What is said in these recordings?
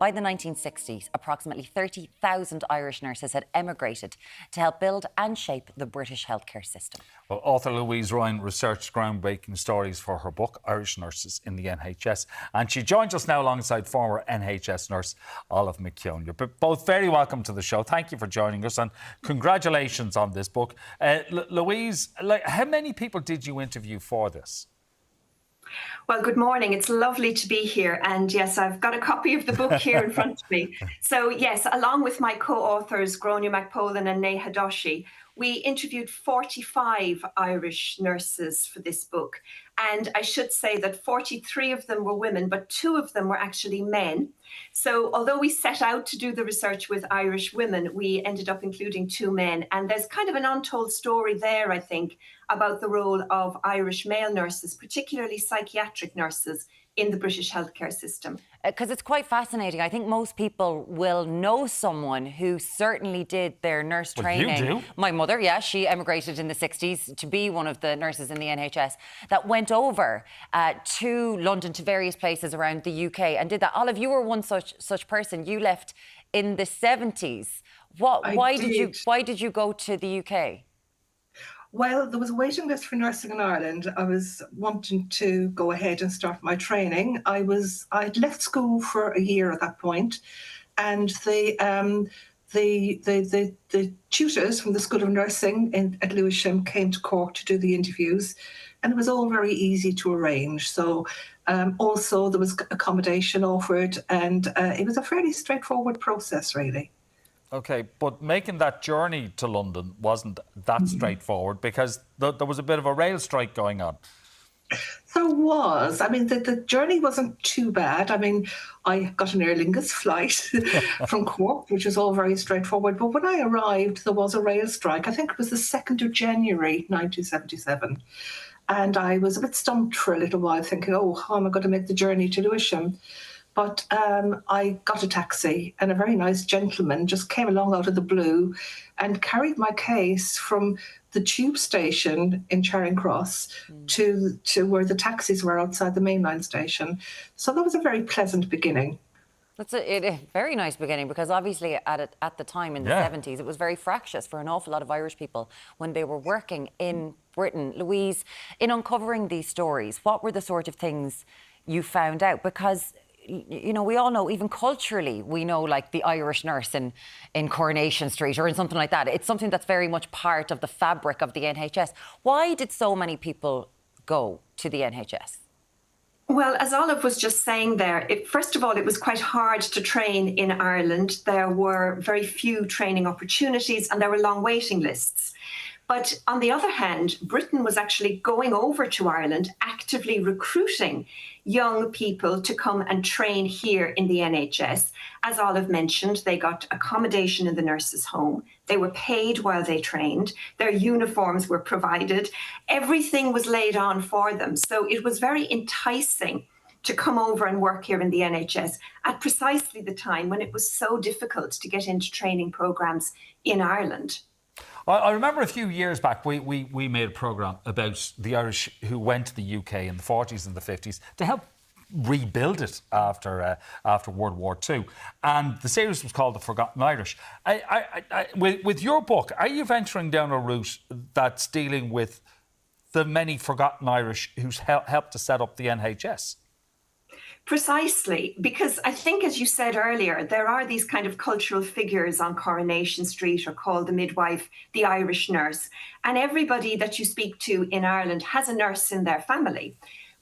By the 1960s, approximately 30,000 Irish nurses had emigrated to help build and shape the British healthcare system. Well, author Louise Ryan researched groundbreaking stories for her book, Irish Nurses in the NHS. And she joins us now alongside former NHS nurse Olive McKeown. You're both very welcome to the show. Thank you for joining us and congratulations on this book. Louise, how many people did you interview for this? Well, good morning. It's lovely to be here. And yes, I've got a copy of the book here in front of me. So yes, along with my co-authors, Gráinne McPolin and Neha Doshi, we interviewed 45 Irish nurses for this book. And I should say that 43 of them were women, but 2 of them were actually men. So although we set out to do the research with Irish women, we ended up including 2 men. And there's kind of an untold story there, I think, about the role of Irish male nurses, particularly psychiatric nurses, in the British healthcare system. Because it's quite fascinating. I think most people will know someone who certainly did their nurse training. You do? My mother, yeah, she emigrated in the 60s to be one of the nurses in the NHS that went over to London, to various places around the UK and did that. Olive, you were one such person. You left in the 70s. Why did you go to the UK? Well, there was a waiting list for nursing in Ireland. I was wanting to go ahead and start my training. I'd left school for a year at that point, and the tutors from the School of Nursing at Lewisham came to Cork to do the interviews, and it was all very easy to arrange. So also there was accommodation offered, and it was a fairly straightforward process, really. OK, but making that journey to London wasn't that straightforward because there was a bit of a rail strike going on. There was. I mean, the journey wasn't too bad. I mean, I got an Aer Lingus flight from Cork, which was all very straightforward. But when I arrived, there was a rail strike. I think it was the 2nd of January, 1977. And I was a bit stumped for a little while, thinking, oh, how am I going to make the journey to Lewisham? But I got a taxi, and a very nice gentleman just came along out of the blue and carried my case from the tube station in Charing Cross to where the taxis were outside the mainline station. So that was a very pleasant beginning. That's a very nice beginning, because obviously at the time in the 70s, it was very fractious for an awful lot of Irish people when they were working in Britain. Louise, in uncovering these stories, what were the sort of things you found out? Because you know, we all know, even culturally, we know, like, the Irish nurse in Coronation Street or in something like that. It's something that's very much part of the fabric of the NHS. Why did so many people go to the NHS? Well, as Olive was just saying there, first of all, it was quite hard to train in Ireland. There were very few training opportunities and there were long waiting lists. But on the other hand, Britain was actually going over to Ireland, actively recruiting young people to come and train here in the NHS. As Olive mentioned, they got accommodation in the nurses' home. They were paid while they trained. Their uniforms were provided. Everything was laid on for them. So it was very enticing to come over and work here in the NHS at precisely the time when it was so difficult to get into training programmes in Ireland. I remember a few years back, we made a programme about the Irish who went to the UK in the 40s and the 50s to help rebuild it after World War II. And the series was called The Forgotten Irish. With your book, are you venturing down a route that's dealing with the many forgotten Irish who's helped to set up the NHS? Precisely, because I think, as you said earlier, there are these kind of cultural figures on Coronation Street, or called the midwife, the Irish nurse. And everybody that you speak to in Ireland has a nurse in their family.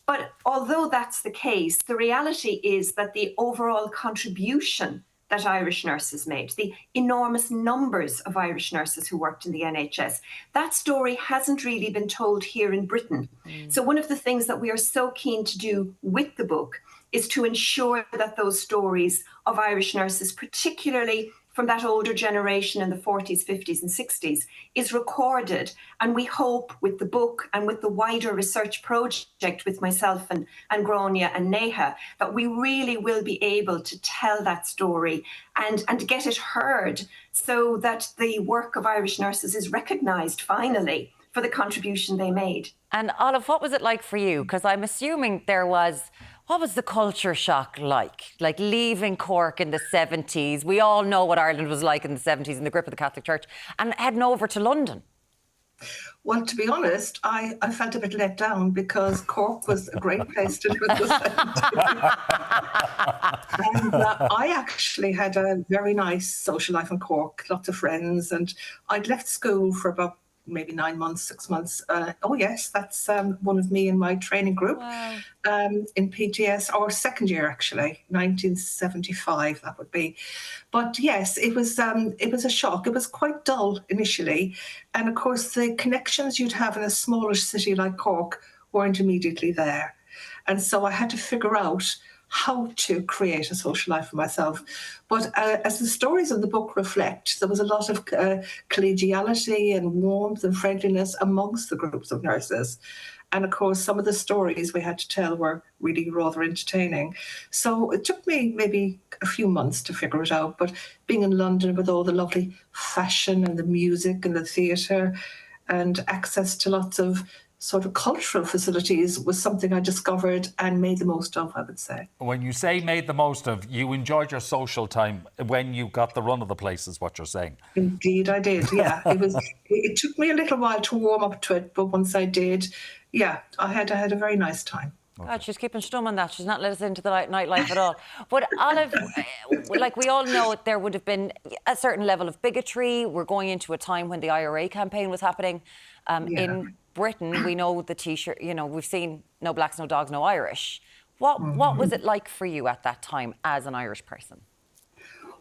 But although that's the case, the reality is that the overall contribution that Irish nurses made, the enormous numbers of Irish nurses who worked in the NHS, that story hasn't really been told here in Britain. So one of the things that we are so keen to do with the book is to ensure that those stories of Irish nurses, particularly from that older generation in the 40s, 50s and 60s, is recorded. And we hope with the book and with the wider research project with myself and Gráinne and Neha, that we really will be able to tell that story and get it heard, so that the work of Irish nurses is recognised finally for the contribution they made. And Olive, what was it like for you? Because I'm assuming there was What was the culture shock like? Like leaving Cork in the 70s. We all know what Ireland was like in the 70s in the grip of the Catholic Church, and heading over to London. Well, to be honest, I felt a bit let down because Cork was a great place to live in the 70s. And I actually had a very nice social life in Cork, lots of friends, and I'd left school for about maybe 9 months, 6 months. Oh yes, that's one of me in my training group. Wow. In PTS, or second year actually, 1975 that would be. But yes, it was a shock. It was quite dull initially, and of course the connections you'd have in a smaller city like Cork weren't immediately there, and so I had to figure out how to create a social life for myself. But as the stories of the book reflect, there was a lot of collegiality and warmth and friendliness amongst the groups of nurses. And of course, some of the stories we had to tell were really rather entertaining. So it took me maybe a few months to figure it out. But being in London with all the lovely fashion and the music and the theatre and access to lots of sort of cultural facilities was something I discovered and made the most of, I would say. When you say made the most of, you enjoyed your social time when you got the run of the place, is what you're saying. Indeed, I did. Yeah, it took me a little while to warm up to it, but once I did, yeah, I had a very nice time. God, she's keeping stum on that. She's not let us into the nightlife at all. But Olive, like we all know, there would have been a certain level of bigotry. We're going into a time when the IRA campaign was happening. In Britain, we know the T-shirt, we've seen no blacks, no dogs, no Irish. What was it like for you at that time as an Irish person?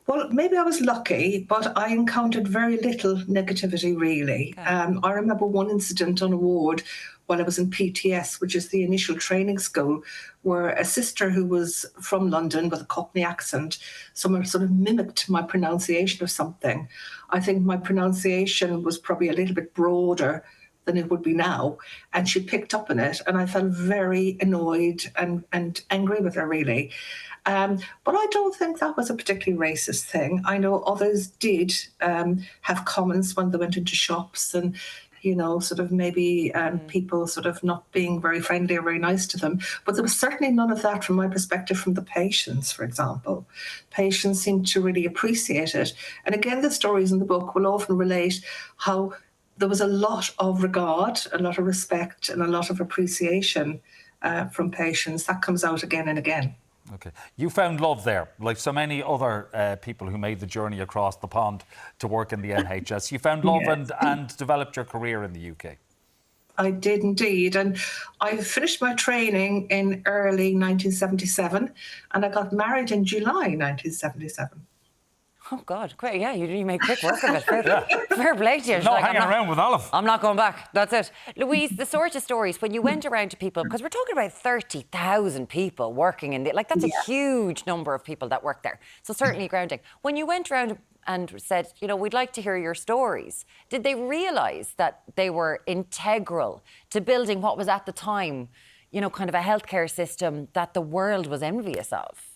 Well, maybe I was lucky, but I encountered very little negativity, really. Okay. I remember one incident on a ward while I was in PTS, which is the initial training school, where a sister who was from London with a Cockney accent, someone sort of mimicked my pronunciation of something. I think my pronunciation was probably a little bit broader than it would be now, and she picked up on it, and I felt very annoyed and angry with her, really. But I don't think that was a particularly racist thing. I know others did have comments when they went into shops and, sort of maybe people sort of not being very friendly or very nice to them. But there was certainly none of that from my perspective from the patients, for example. Patients seemed to really appreciate it. And again, the stories in the book will often relate how there was a lot of regard, a lot of respect, and a lot of appreciation from patients. That comes out again and again. Okay. You found love there, like so many other people who made the journey across the pond to work in the NHS. You found love and developed your career in the UK. I did indeed. And I finished my training in early 1977, and I got married in July 1977. Oh, God, great. Yeah, you made quick work of it. Fair play to you. No, hanging around with Olive. I'm not going back. That's it. Louise, the sort of stories, when you went around to people, because we're talking about 30,000 people working in that's a huge number of people that work there. So certainly grounding. When you went around and said, we'd like to hear your stories, did they realise that they were integral to building what was at the time, kind of a healthcare system that the world was envious of?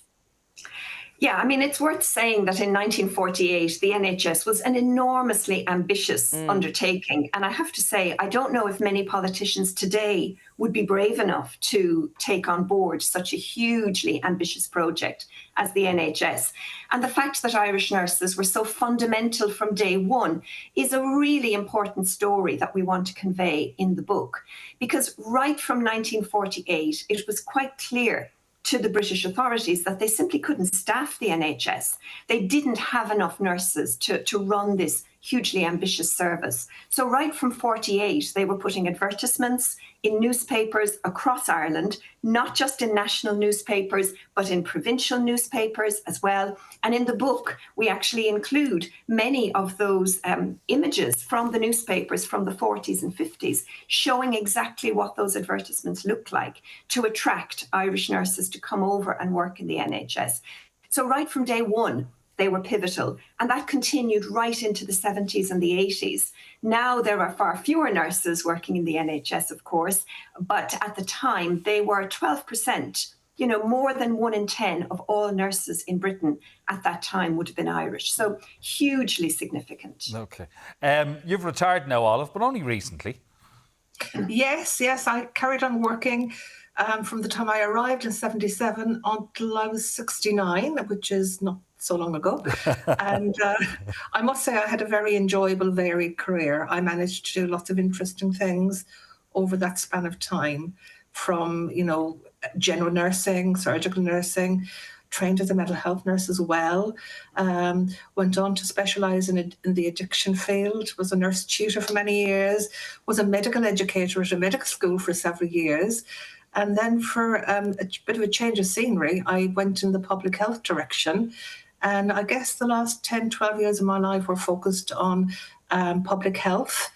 Yeah, I mean, it's worth saying that in 1948, the NHS was an enormously ambitious undertaking. And I have to say, I don't know if many politicians today would be brave enough to take on board such a hugely ambitious project as the NHS. And the fact that Irish nurses were so fundamental from day one is a really important story that we want to convey in the book. Because right from 1948, it was quite clear to the British authorities that they simply couldn't staff the NHS. They didn't have enough nurses to run this hugely ambitious service. So right from 48, they were putting advertisements in newspapers across Ireland, not just in national newspapers, but in provincial newspapers as well. And in the book, we actually include many of those images from the newspapers from the 40s and 50s, showing exactly what those advertisements looked like to attract Irish nurses to come over and work in the NHS. So right from day one, they were pivotal. And that continued right into the 70s and the 80s. Now there are far fewer nurses working in the NHS, of course, but at the time they were 12%. More than 1 in 10 of all nurses in Britain at that time would have been Irish. So hugely significant. Okay. You've retired now, Olive, but only recently. Yes, I carried on working from the time I arrived in 77 until I was 69, which is not so long ago. And I must say I had a very enjoyable, varied career. I managed to do lots of interesting things over that span of time, from, general nursing, surgical nursing, trained as a mental health nurse as well. Went on to specialise in the addiction field, was a nurse tutor for many years, was a medical educator at a medical school for several years. And then for a bit of a change of scenery, I went in the public health direction. And I guess the last 10, 12 years of my life were focused on public health,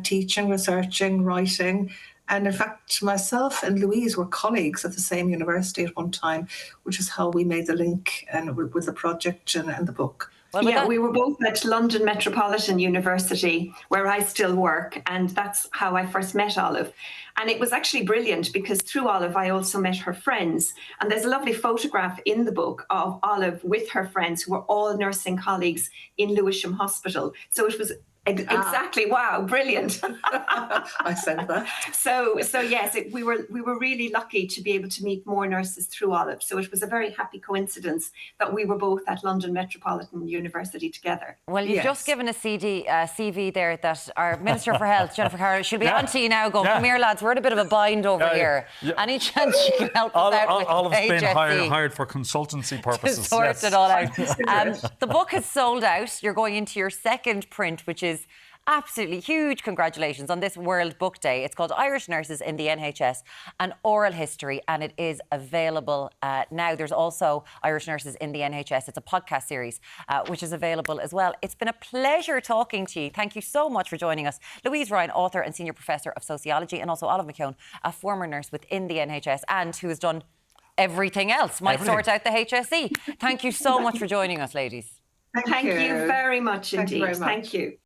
teaching, researching, writing. And in fact, myself and Louise were colleagues at the same university at one time, which is how we made the link and with the project and the book. Well, we were both at London Metropolitan University, where I still work, and that's how I first met Olive. And it was actually brilliant because through Olive, I also met her friends. And there's a lovely photograph in the book of Olive with her friends, who were all nursing colleagues in Lewisham Hospital. So it was exactly, wow, brilliant. I said that. So yes, we were really lucky to be able to meet more nurses through Olive. So it was a very happy coincidence that we were both at London Metropolitan University together. Well, you've just given a CV there that our Minister for Health, Jennifer Carroll, she'll be on to you now going, come here, lads, we're in a bit of a bind over here. Any chance you can help us out with Olive's HSE? been hired for consultancy purposes. To sort it all out. The book has sold out. You're going into your second print, which is absolutely huge. Congratulations on this World Book Day. It's called Irish Nurses in the NHS, an Oral History, and it is available now. There's also Irish Nurses in the NHS. It's a podcast series which is available as well. It's been a pleasure talking to you. Thank you so much for joining us. Louise Ryan, author and Senior Professor of Sociology, and also Olive McKeown, a former nurse within the NHS and who has done everything else, sort out the HSE. Thank you so much for joining us, ladies. Thank you very much indeed. Thank you very much. Thank you.